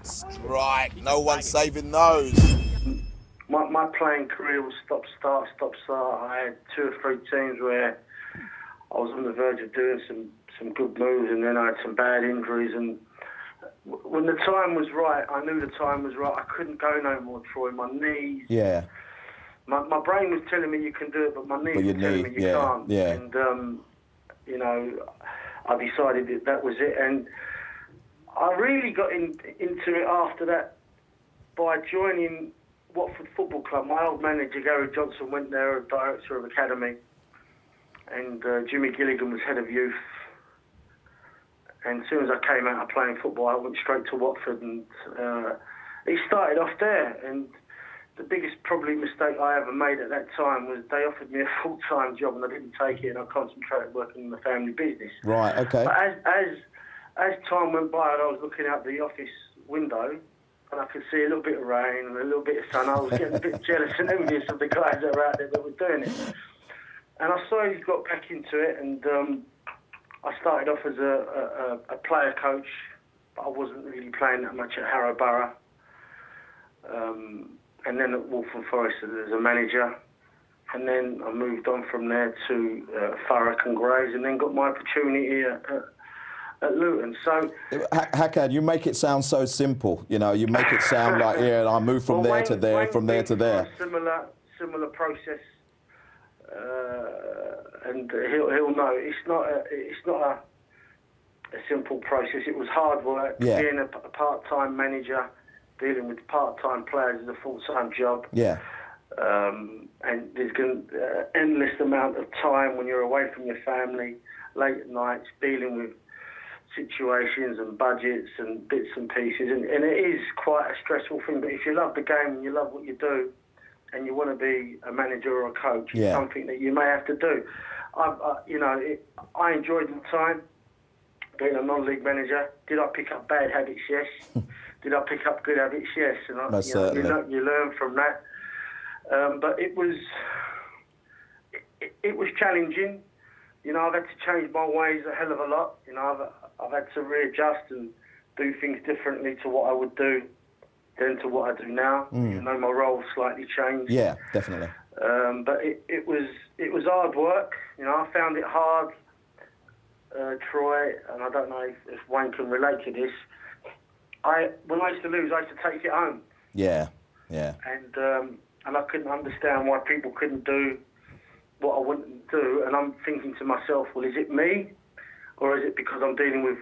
Strike. No one's saving those. My playing career was stop-start. I had 2 or 3 teams where I was on the verge of doing some good moves, and then I had some bad injuries. And when the time was right, I knew the time was right. I couldn't go no more, Troy. My knees. Yeah. My brain was telling me you can do it, but my knees were telling me you can't. Yeah. And you know, I decided that was it. And I really got into it after that by joining Watford Football Club. My old manager, Gary Johnson, went there as director of academy, and Jimmy Gilligan was head of youth. And as soon as I came out of playing football, I went straight to Watford, and it started off there. And the biggest probably mistake I ever made at that time was they offered me a full-time job, and I didn't take it, and I concentrated working in the family business. Right, okay. But as time went by, and I was looking out the office window, and I could see a little bit of rain and a little bit of sun. I was getting a bit jealous and envious of the guys that were out there that were doing it. And I slowly got back into it, and I started off as a player coach, but I wasn't really playing that much at Harrow Borough. And then at Waltham Forest as a manager. And then I moved on from there to Thurrock and Grays, and then got my opportunity at Luton. So, Hakan, you make it sound so simple. You know, you make it sound like, yeah, I moved from there to there, from there to there. Similar process, and he'll know it's not a simple process. It was hard work. Yeah. Being a part-time manager, dealing with part-time players is a full-time job. Yeah. And there's endless amount of time when you're away from your family, late at nights, dealing with situations and budgets and bits and pieces, and it is quite a stressful thing. But if you love the game and you love what you do, and you want to be a manager or a coach, it's something that you may have to do. I enjoyed the time being a non-league manager. Did I pick up bad habits? Yes. Did I pick up good habits? Yes. And you learn from that. But it was challenging. You know, I've had to change my ways a hell of a lot. You know, I've had to readjust and do things differently to what I would do than to what I do now. You know, my role slightly changed. Yeah, definitely. But it was hard work. You know, I found it hard, Troy, and I don't know if Wayne can relate to this. When I used to lose, I used to take it home. Yeah, yeah. And I couldn't understand why people couldn't do what I wanted to do. And I'm thinking to myself, well, is it me, or is it because I'm dealing with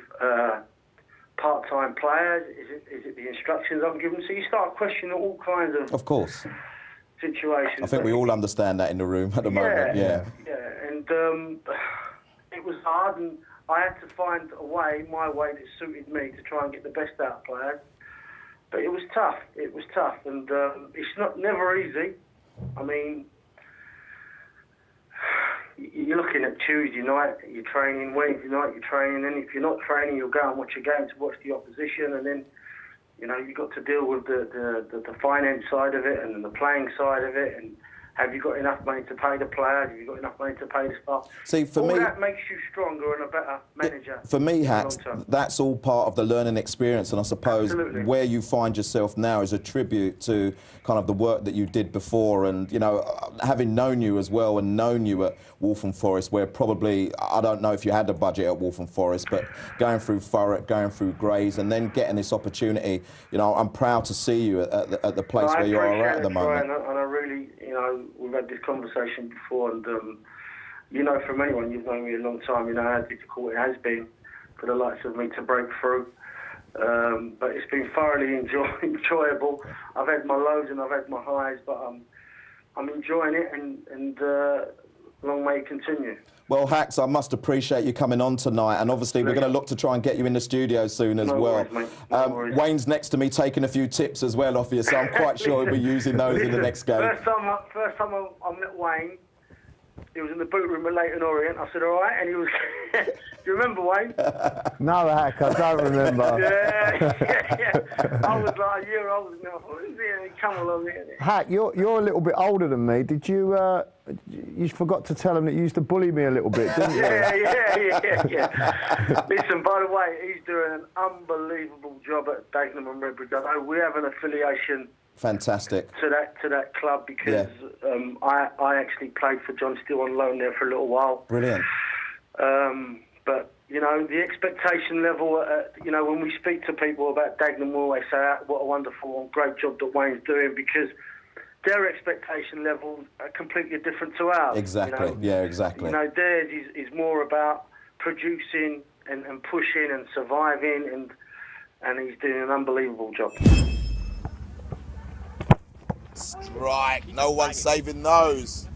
part-time players? Is it the instructions I'm given? So you start questioning all kinds of course, situations. I think we all understand that in the room at the moment. Yeah. Yeah. And it was hard, and I had to find my way that suited me to try and get the best out of players. But it was tough. And it's never easy. I mean, you're looking at Tuesday night, you're training, Wednesday night, you're training, and if you're not training, you'll go and watch a game to watch the opposition, and then, you know, you've got to deal with the finance side of it and the playing side of it, and have you got enough money to pay the players? Have you got enough money to pay the staff? See, for me, that makes you stronger and a better manager. For me, Hacks, that's all part of the learning experience, and I suppose where you find yourself now is a tribute to kind of the work that you did before, and, you know, having known you as well and known you at Waltham Forest, where probably, I don't know if you had a budget at Waltham Forest, but going through Thurrock, going through Grays, and then getting this opportunity, you know, I'm proud to see you at the place where you are at the moment. And I really, you know, we've had this conversation before, and you know, from anyone, you've known me a long time, you know how difficult it has been for the likes of me to break through. But it's been thoroughly enjoyable. I've had my lows and I've had my highs, but I'm enjoying it, and long may it continue. Well, Hacks, I must appreciate you coming on tonight, and obviously we're going to look to try and get you in the studio soon as well. Worries, mate. No worries. Wayne's next to me taking a few tips as well off you, so I'm quite sure he'll be using those in the next game. First time I met Wayne, he was in the boot room at Leighton Orient. I said, all right, and he was. Do you remember, Wayne? No, Hack, I don't remember. yeah. I was like a year old and I thought, who's here? And he come along here. Hack, you're a little bit older than me. Did you? You forgot to tell him that you used to bully me a little bit, didn't you? yeah. Listen, by the way, he's doing an unbelievable job at Dagenham and Redbridge. I know we have an affiliation. Fantastic. To that club because I actually played for John Steele on loan there for a little while. Brilliant. But you know, the expectation level. You know, when we speak to people about Dagenham, we always say, "What a wonderful and great job that Wayne's doing," because their expectation levels are completely different to ours. Exactly. You know? Yeah, exactly. You know, theirs is more about producing and pushing and surviving, and he's doing an unbelievable job. Strike. No one's saving those.